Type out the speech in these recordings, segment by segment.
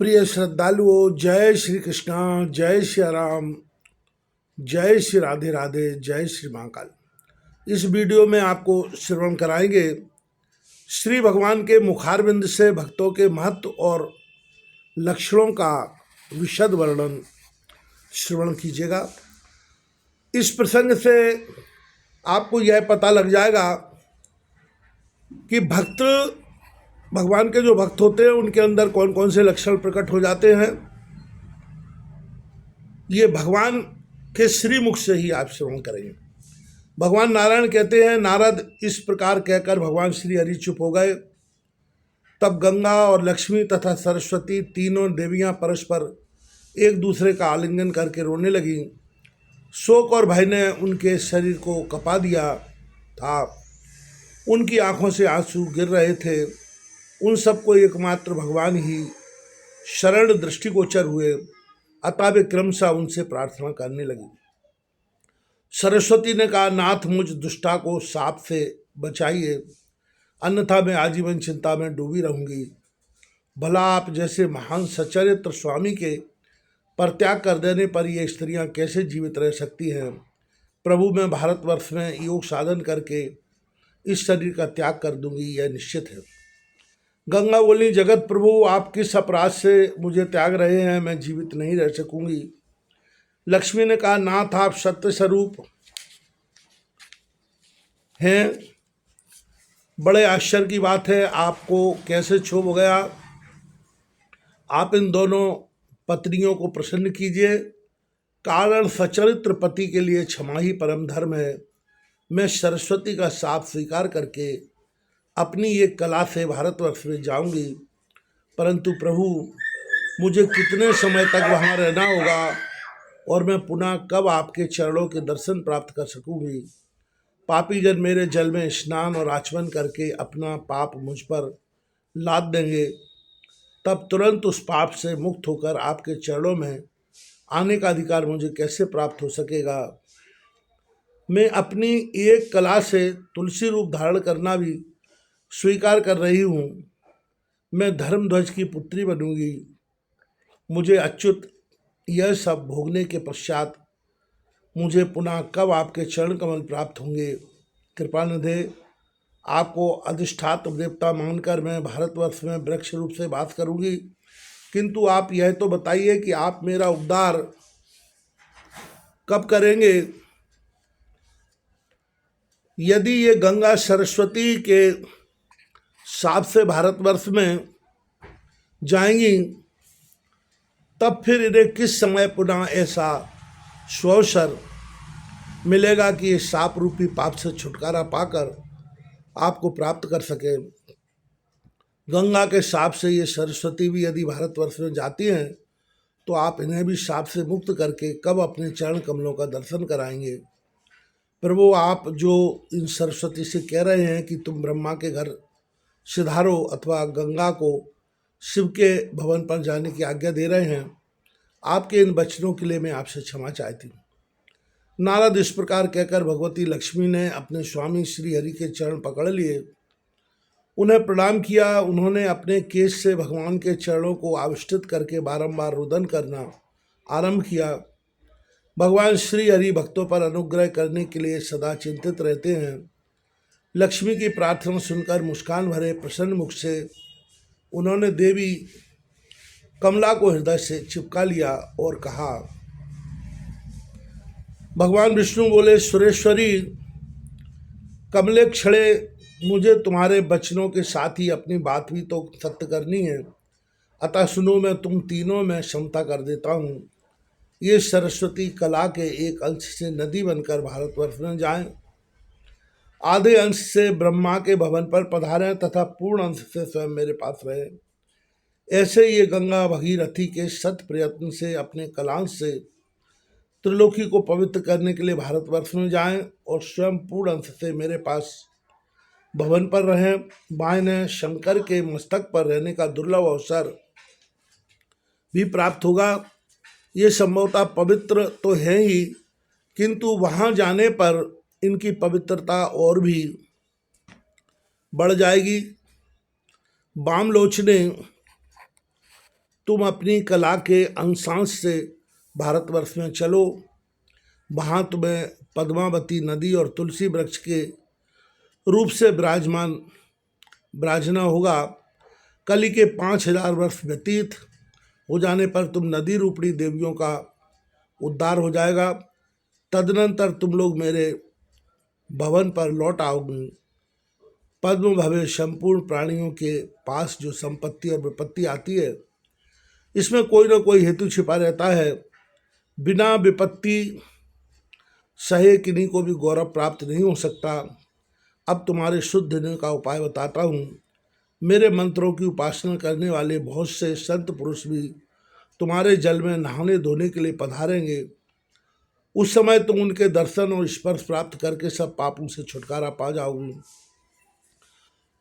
प्रिय श्रद्धालुओं, जय श्री कृष्णा, जय श्री राम, जय श्री राधे राधे, जय श्री महाकाल। इस वीडियो में आपको श्रवण कराएंगे श्री भगवान के मुखारविंद से भक्तों के महत्व और लक्षणों का विशद वर्णन श्रवण कीजिएगा। इस प्रसंग से आपको यह पता लग जाएगा कि भगवान के जो भक्त होते हैं उनके अंदर कौन कौन से लक्षण प्रकट हो जाते हैं। ये भगवान के श्री मुख से ही आप श्रवण करेंगे। भगवान नारायण कहते हैं, नारद इस प्रकार कहकर भगवान श्री हरि चुप हो गए। तब गंगा और लक्ष्मी तथा सरस्वती तीनों देवियां परस्पर एक दूसरे का आलिंगन करके रोने लगी। शोक और भय ने उनके शरीर को कपा दिया था। उनकी आंखों से आंसू गिर रहे थे। उन सबको एकमात्र भगवान ही शरण दृष्टिगोचर हुए, अतः वे क्रमशः उनसे प्रार्थना करने लगी। सरस्वती ने कहा, नाथ मुझ दुष्टा को साप से बचाइए, अन्यथा मैं आजीवन चिंता में डूबी रहूंगी। भला आप जैसे महान सच्चरित्र स्वामी के परित्याग कर देने पर ये स्त्रियां कैसे जीवित रह सकती हैं। प्रभु, मैं भारतवर्ष में योग साधन करके इस शरीर का त्याग कर दूंगी, यह निश्चित है। गंगा बोली, जगत प्रभु, आप किस अपराध से मुझे त्याग रहे हैं, मैं जीवित नहीं रह सकूंगी। लक्ष्मी ने कहा, नाथ आप सत्य स्वरूप हैं, बड़े आश्चर्य की बात है, आपको कैसे क्षोभ हो गया। आप इन दोनों पत्नियों को प्रसन्न कीजिए, कारण सचरित्र पति के लिए क्षमा ही परम धर्म है। मैं सरस्वती का शाप स्वीकार करके अपनी ये कला से भारतवर्ष में जाऊंगी, परंतु प्रभु मुझे कितने समय तक वहाँ रहना होगा और मैं पुनः कब आपके चरणों के दर्शन प्राप्त कर सकूंगी। पापी जन मेरे जल में स्नान और आचमन करके अपना पाप मुझ पर लाद देंगे, तब तुरंत उस पाप से मुक्त होकर आपके चरणों में आने का अधिकार मुझे कैसे प्राप्त हो सकेगा। मैं अपनी एक कला से तुलसी रूप धारण करना भी स्वीकार कर रही हूँ। मैं धर्मध्वज की पुत्री बनूंगी। मुझे अच्युत यह सब भोगने के पश्चात मुझे पुनः कब आपके चरण कमल प्राप्त होंगे। कृपा निधे, आपको अधिष्ठात्र देवता मानकर मैं भारतवर्ष में वृक्ष रूप से बात करूंगी, किंतु आप यह तो बताइए कि आप मेरा उद्धार कब करेंगे। यदि ये गंगा सरस्वती के शाप से भारतवर्ष में जाएंगी, तब फिर इन्हें किस समय पुनः ऐसा सुअवसर मिलेगा कि ये शाप रूपी पाप से छुटकारा पाकर आपको प्राप्त कर सके। गंगा के शाप से ये सरस्वती भी यदि भारतवर्ष में जाती हैं, तो आप इन्हें भी शाप से मुक्त करके कब अपने चरण कमलों का दर्शन कराएंगे। प्रभु, आप जो इन सरस्वती से कह रहे हैं कि तुम ब्रह्मा के घर सिधारो अथवा गंगा को शिव के भवन पर जाने की आज्ञा दे रहे हैं, आपके इन वचनों के लिए मैं आपसे क्षमा चाहती हूँ। नारद इस प्रकार कहकर भगवती लक्ष्मी ने अपने स्वामी श्री हरि के चरण पकड़ लिए, उन्हें प्रणाम किया। उन्होंने अपने केश से भगवान के चरणों को आविष्टित करके बारंबार रुदन करना आरंभ किया। भगवान श्री हरि भक्तों पर अनुग्रह करने के लिए सदा चिंतित रहते हैं। लक्ष्मी की प्रार्थना सुनकर मुस्कान भरे प्रसन्न मुख से उन्होंने देवी कमला को हृदय से चिपका लिया और कहा। भगवान विष्णु बोले, सुरेश्वरी कमले क्षणे, मुझे तुम्हारे वचनों के साथ ही अपनी बात भी तो सत्य करनी है, अतः सुनो, मैं तुम तीनों में क्षमता कर देता हूँ। ये सरस्वती कला के एक अंश से नदी बनकर भारतवर्ष में जाएं, आधे अंश से ब्रह्मा के भवन पर पधारें तथा पूर्ण अंश से स्वयं मेरे पास रहे। ऐसे ये गंगा भगीरथी के शत प्रयत्न से अपने कलांश से त्रिलोकी को पवित्र करने के लिए भारतवर्ष में जाएं और स्वयं पूर्ण अंश से मेरे पास भवन पर रहें। बाएं शंकर के मस्तक पर रहने का दुर्लभ अवसर भी प्राप्त होगा। ये संभवतः पवित्र तो है ही, किंतु वहाँ जाने पर इनकी पवित्रता और भी बढ़ जाएगी। बाम लोचने, तुम अपनी कला के अंशांश से भारतवर्ष में चलो, वहाँ तुम्हें पद्मावती नदी और तुलसी वृक्ष के रूप से विराजना होगा। कली के 5000 वर्ष व्यतीत हो जाने पर तुम नदी रूपणी देवियों का उद्धार हो जाएगा। तदनंतर तुम लोग मेरे भवन पर लौट आओगे। पद्म भवे संपूर्ण प्राणियों के पास जो संपत्ति और विपत्ति आती है, इसमें कोई ना कोई हेतु छिपा रहता है। बिना विपत्ति सहे किन्हीं को भी गौरव प्राप्त नहीं हो सकता। अब तुम्हारे शुद्ध होने का उपाय बताता हूँ। मेरे मंत्रों की उपासना करने वाले बहुत से संत पुरुष भी तुम्हारे जल में नहाने धोने के लिए पधारेंगे। उस समय तुम उनके दर्शन और स्पर्श प्राप्त करके सब पापों से छुटकारा पा जाओगे।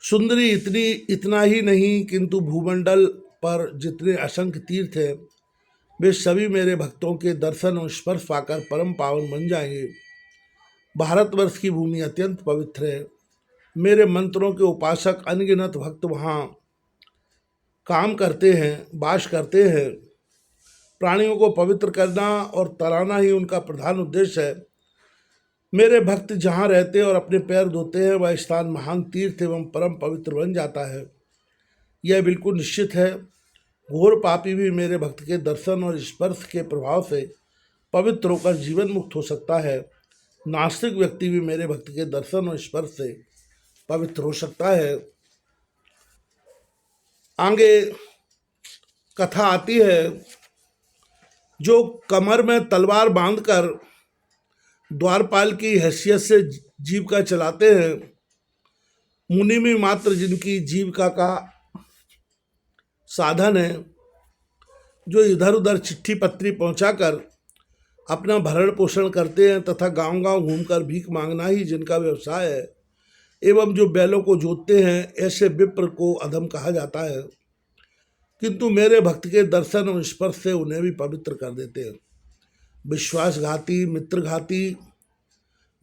सुंदरी, इतना ही नहीं किंतु भूमंडल पर जितने असंख्य तीर्थ हैं, वे सभी मेरे भक्तों के दर्शन और स्पर्श पाकर परम पावन बन जाएंगे। भारतवर्ष की भूमि अत्यंत पवित्र है। मेरे मंत्रों के उपासक अनगिनत भक्त वहाँ काम करते हैं, वास करते हैं। प्राणियों को पवित्र करना और तराना ही उनका प्रधान उद्देश्य है। मेरे भक्त जहाँ रहते और अपने पैर धोते हैं, वह स्थान महान तीर्थ एवं परम पवित्र बन जाता है। यह बिल्कुल निश्चित है। घोर पापी भी मेरे भक्त के दर्शन और स्पर्श के प्रभाव से पवित्र होकर जीवन मुक्त हो सकता है। नास्तिक व्यक्ति भी मेरे भक्त के दर्शन और स्पर्श से पवित्र हो सकता है। आगे कथा आती है, जो कमर में तलवार बांधकर द्वारपाल की हैसियत से जीविका चलाते हैं, मुनि में मात्र जिनकी जीविका का साधन है, जो इधर उधर चिट्ठी पत्री पहुंचाकर अपना भरण पोषण करते हैं तथा गांव गांव घूमकर भीख मांगना ही जिनका व्यवसाय है, एवं जो बैलों को जोतते हैं, ऐसे विप्र को अधम कहा जाता है। किंतु मेरे भक्त के दर्शन और स्पर्श से उन्हें भी पवित्र कर देते हैं। विश्वासघाती, मित्रघाती,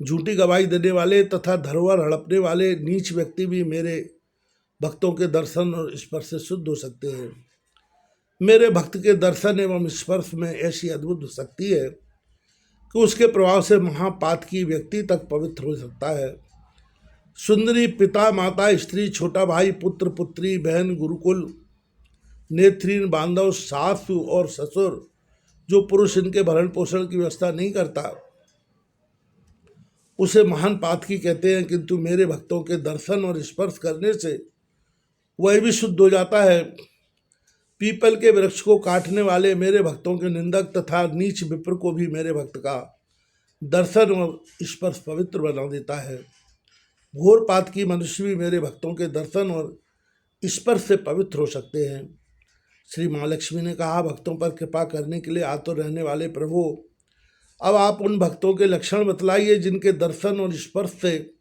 झूठी गवाही देने वाले तथा धरोहर हड़पने वाले नीच व्यक्ति भी मेरे भक्तों के दर्शन और स्पर्श से शुद्ध हो सकते हैं। मेरे भक्त के दर्शन एवं स्पर्श में ऐसी अद्भुत शक्ति है कि उसके प्रभाव से महापातकी व्यक्ति तक पवित्र हो सकता है। सुंदरी, पिता, माता, स्त्री, छोटा भाई, पुत्र, पुत्री, बहन, गुरुकुल, नेत्रीन, बांधव, सासु और ससुर, जो पुरुष इनके भरण पोषण की व्यवस्था नहीं करता, उसे महान पातकी कहते हैं। किंतु मेरे भक्तों के दर्शन और स्पर्श करने से वह भी शुद्ध हो जाता है। पीपल के वृक्ष को काटने वाले मेरे भक्तों के निंदक तथा नीच विप्र को भी मेरे भक्त का दर्शन और स्पर्श पवित्र बना देता है। घोर पातकी मनुष्य भी मेरे भक्तों के दर्शन और स्पर्श से पवित्र हो सकते हैं। श्री महालक्ष्मी ने कहा, भक्तों पर कृपा करने के लिए आतुर रहने वाले प्रभु, अब आप उन भक्तों के लक्षण बतलाइए जिनके दर्शन और स्पर्श से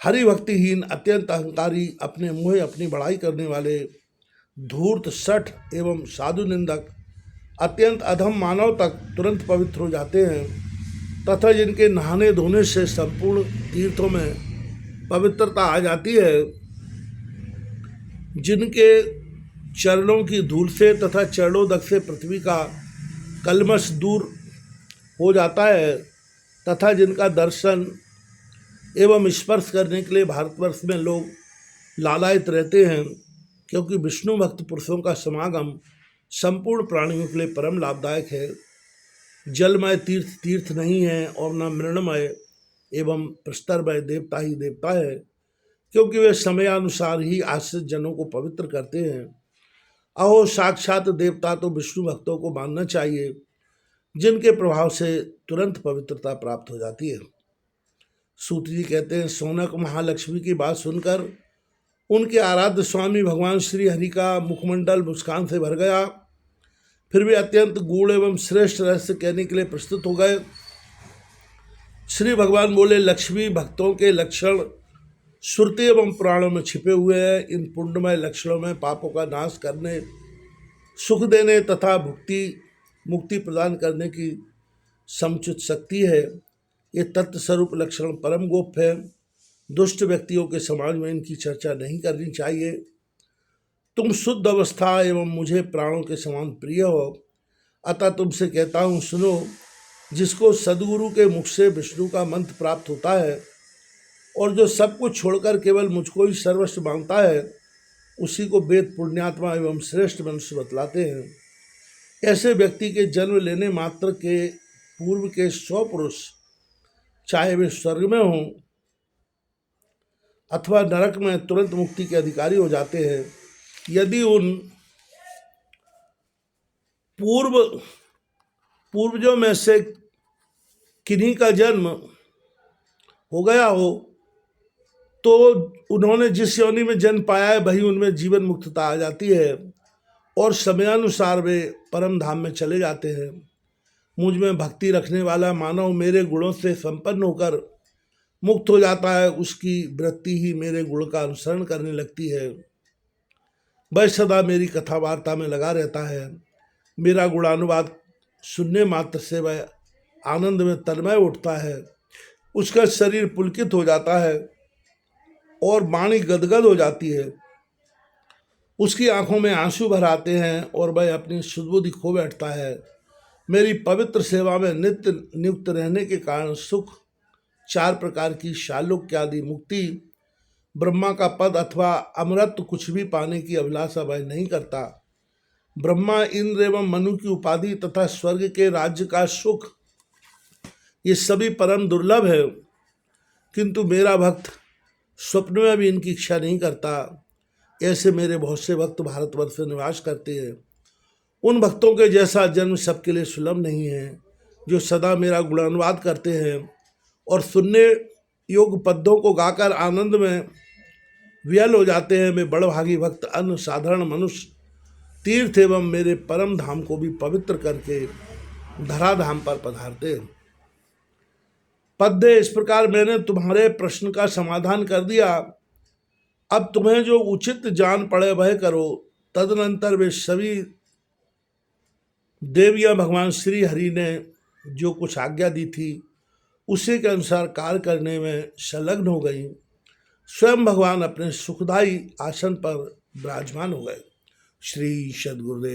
हरिभक्तिहीन, अत्यंत अहंकारी, अपने मुँह अपनी बड़ाई करने वाले, धूर्त, शठ एवं साधु निंदक, अत्यंत अधम मानव तक तुरंत पवित्र हो जाते हैं, तथा जिनके नहाने धोने से संपूर्ण तीर्थों में पवित्रता आ जाती है, जिनके चरणों की धूल से तथा चरणोदक से पृथ्वी का कलमश दूर हो जाता है, तथा जिनका दर्शन एवं स्पर्श करने के लिए भारतवर्ष में लोग लालायित रहते हैं, क्योंकि विष्णु भक्त पुरुषों का समागम संपूर्ण प्राणियों के लिए परम लाभदायक है। जलमय तीर्थ तीर्थ नहीं है और न मृणमय एवं प्रस्तरमय देवता ही देवता है, क्योंकि वे समयानुसार ही आश्रित जनों को पवित्र करते हैं। अहो, साक्षात देवता तो विष्णु भक्तों को मानना चाहिए, जिनके प्रभाव से तुरंत पवित्रता प्राप्त हो जाती है। सूत जी कहते हैं, सौनक महालक्ष्मी की बात सुनकर उनके आराध्य स्वामी भगवान श्री हरि का मुखमंडल मुस्कान से भर गया। फिर भी अत्यंत गूढ़ एवं श्रेष्ठ रहस्य कहने के लिए प्रस्तुत हो गए। श्री भगवान बोले, लक्ष्मी भक्तों के लक्षण श्रुति एवं पुराणों में छिपे हुए हैं। इन पुण्यमय लक्षणों में पापों का नाश करने, सुख देने तथा मुक्ति प्रदान करने की समुचित शक्ति है। ये तत्व स्वरूप लक्षण परम गोप्य है। दुष्ट व्यक्तियों के समाज में इनकी चर्चा नहीं करनी चाहिए। तुम शुद्ध अवस्था एवं मुझे प्राणों के समान प्रिय हो, अतः तुमसे कहता हूँ सुनो। जिसको सदगुरु के मुख से विष्णु का मंत्र प्राप्त होता है और जो सब कुछ छोड़कर केवल मुझको ही सर्वस्व मानता है, उसी को वेद पुण्यात्मा एवं श्रेष्ठ मनुष्य बतलाते हैं। ऐसे व्यक्ति के जन्म लेने मात्र के पूर्व के 100 पुरुष, चाहे वे स्वर्ग में हों अथवा नरक में, तुरंत मुक्ति के अधिकारी हो जाते हैं। यदि उन पूर्वजों में से किन्हीं का जन्म हो गया हो तो उन्होंने जिस योनि में जन्म पाया है वही उनमें जीवन मुक्तता आ जाती है और समयानुसार वे परम धाम में चले जाते हैं। मुझ में भक्ति रखने वाला मानव मेरे गुणों से संपन्न होकर मुक्त हो जाता है। उसकी वृत्ति ही मेरे गुण का अनुसरण करने लगती है। वह सदा मेरी कथा वार्ता में लगा रहता है। मेरा गुणानुवाद सुनने मात्र से वह आनंद में तन्मय उठता है। उसका शरीर पुलकित हो जाता है और वाणी गदगद हो जाती है। उसकी आंखों में आंसू भर आते हैं और वह अपनी सुधबुद्धि खो बैठता है। मेरी पवित्र सेवा में नित्य नियुक्त रहने के कारण सुख, 4 प्रकार की शालोक्य आदि मुक्ति, ब्रह्मा का पद अथवा अमरत्व कुछ भी पाने की अभिलाषा वह नहीं करता। ब्रह्मा, इंद्र एवं मनु की उपाधि तथा स्वर्ग के राज्य का सुख, ये सभी परम दुर्लभ है, किंतु मेरा भक्त स्वप्न में भी इनकी इच्छा नहीं करता। ऐसे मेरे बहुत से भक्त भारतवर्ष में निवास करते हैं। उन भक्तों के जैसा जन्म सबके लिए सुलभ नहीं है, जो सदा मेरा गुणानुवाद करते हैं और सुनने योग्य पद्यों को गाकर आनंद में वियल हो जाते हैं। वे बड़भागी भक्त अन्य साधारण मनुष्य तीर्थ एवं मेरे परम धाम को भी पवित्र करके धराधाम पर पधारते हैं। पद्य इस प्रकार मैंने तुम्हारे प्रश्न का समाधान कर दिया। अब तुम्हें जो उचित जान पड़े वह करो। तदनंतर वे सभी देवियां भगवान श्री हरि ने जो कुछ आज्ञा दी थी उसी के अनुसार कार्य करने में संलग्न हो गई। स्वयं भगवान अपने सुखदायी आसन पर विराजमान हो गए। श्री सद्गुरुदेव।